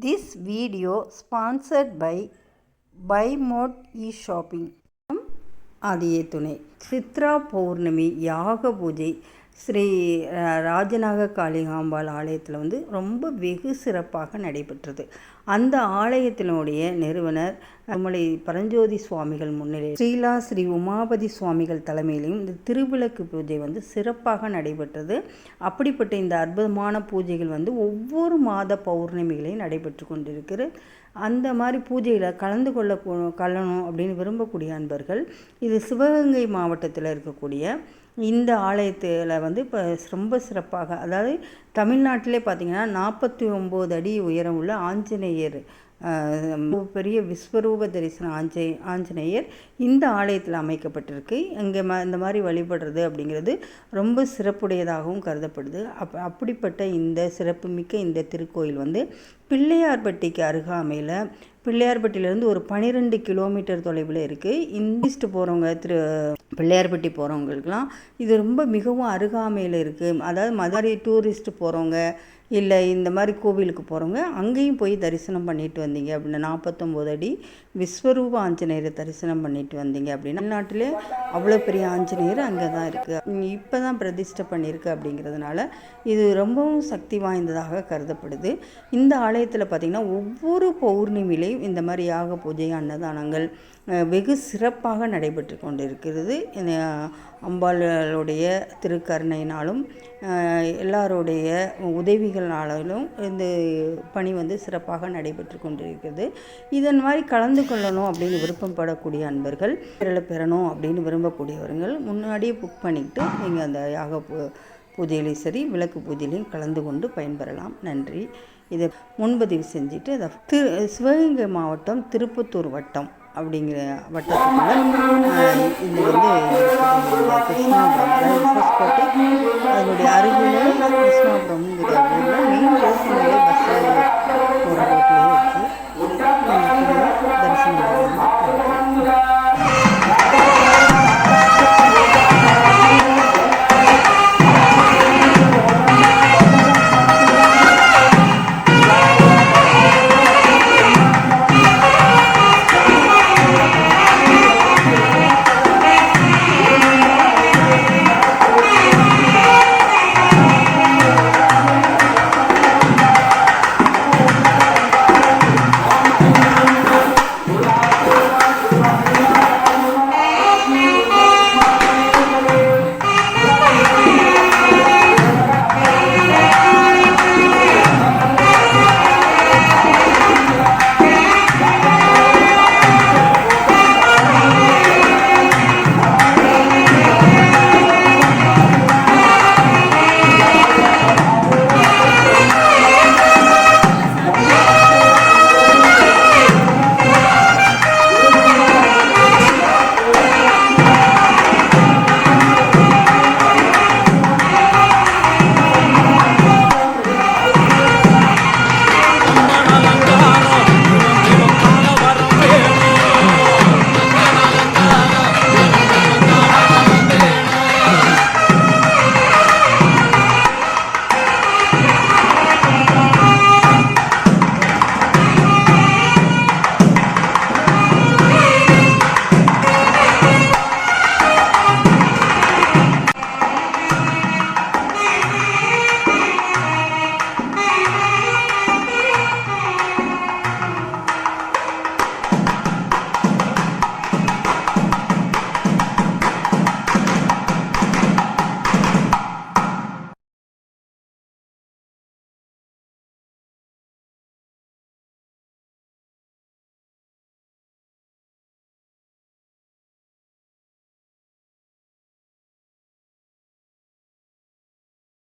This video sponsored by BuyMode e-shopping. ஆதியே துணை. சித்ரா பௌர்ணமி யாக பூஜை ஸ்ரீ ராஜநாக காளிகாம்பாள் ஆலயத்தில் ரொம்ப வெகு சிறப்பாக நடைபெற்றது. அந்த ஆலயத்தினுடைய நிறுவனர் நம்மளை பரஞ்சோதி சுவாமிகள் முன்னிலையில் ஸ்ரீலா ஸ்ரீ உமாபதி சுவாமிகள் தலைமையிலையும் இந்த திருவிளக்கு பூஜை சிறப்பாக நடைபெற்றது. அப்படிப்பட்ட இந்த அற்புதமான பூஜைகள் ஒவ்வொரு மாத பௌர்ணமிகளையும் நடைபெற்று கொண்டிருக்கிறது. அந்த மாதிரி பூஜையில் கலணும் அப்படின்னு விரும்பக்கூடிய அன்பர்கள் இது சிவகங்கை மாவட்டத்தில் இருக்கக்கூடிய இந்த ஆலயத்தில் இப்போ ரொம்ப சிறப்பாக, அதாவது தமிழ்நாட்டிலே பார்த்திங்கன்னா 49 அடி உயரம் உள்ள ஆஞ்சநேயர், பெரிய விஸ்வரூப தரிசன ஆஞ்சநேயர் இந்த ஆலயத்தில் அமைக்கப்பட்டிருக்கு. இங்கே இந்த மாதிரி வழிபடுறது அப்படிங்கிறது ரொம்ப சிறப்புடையதாகவும் கருதப்படுது. அப்படிப்பட்ட இந்த சிறப்புமிக்க இந்த திருக்கோயில் பிள்ளையார்பட்டிக்கு அருகாமையில், பிள்ளையார்பட்டியிலேருந்து ஒரு 12 கிலோமீட்டர் தொலைவில் இருக்குது. ஈஸ்ட் போகிறவங்க பிள்ளையார்பட்டி போகிறவங்களுக்கெல்லாம் இது ரொம்ப மிகவும் அருகாமையில் இருக்குது. அதாவது மதுரை டூரிஸ்ட் போகிறவங்க இல்லை இந்த மாதிரி கோவிலுக்கு போகிறவங்க அங்கேயும் போய் தரிசனம் பண்ணிட்டு வந்தீங்க அப்படின்னா 49 அடி விஸ்வரூப ஆஞ்சநேயரை தரிசனம் பண்ணிட்டு வந்தீங்க அப்படின்னா தமிழ்நாட்டிலே அவ்வளோ பெரிய ஆஞ்சநேயர் அங்கே தான் இருக்குது. இப்போ தான் பிரதிஷ்டை பண்ணியிருக்கு. அப்படிங்கிறதுனால இது ரொம்பவும் சக்தி வாய்ந்ததாக கருதப்படுது. இந்த ஆலயத்தில் பார்த்திங்கன்னா ஒவ்வொரு பௌர்ணமியிலையும் இந்த மாதிரி யாக பூஜை அன்னதானங்கள் வெகு சிறப்பாக நடைபெற்று கொண்டு இருக்கிறது. அம்பாளுடைய திருக்கருணையினாலும் எல்லாருடைய உதவிகளாலும் இந்த பணி சிறப்பாக நடைபெற்று கொண்டிருக்கிறது. இதன் மாதிரி கலந்து கொள்ளணும் அப்படின்னு விருப்பப்படக்கூடிய அன்பர்கள் பெறணும் அப்படின்னு விரும்பக்கூடியவர்கள் முன்னாடியே புக் பண்ணிக்கிட்டு நீங்கள் அந்த யாக பூஜையிலையும் சரி விளக்கு பூஜையிலையும் கலந்து கொண்டு பயன்பெறலாம். நன்றி. இதை முன்பதிவு செஞ்சுட்டு அதை சிவகங்கை மாவட்டம் திருப்பத்தூர் வட்டம் அப்படிங்கிற வட்டத்துக்குள்ள இது கிருஷ்ணாபுரம், அதனுடைய அருகில் கிருஷ்ணாபுரம்ங்கிற ஊரில் மெயின் ரோட்டில்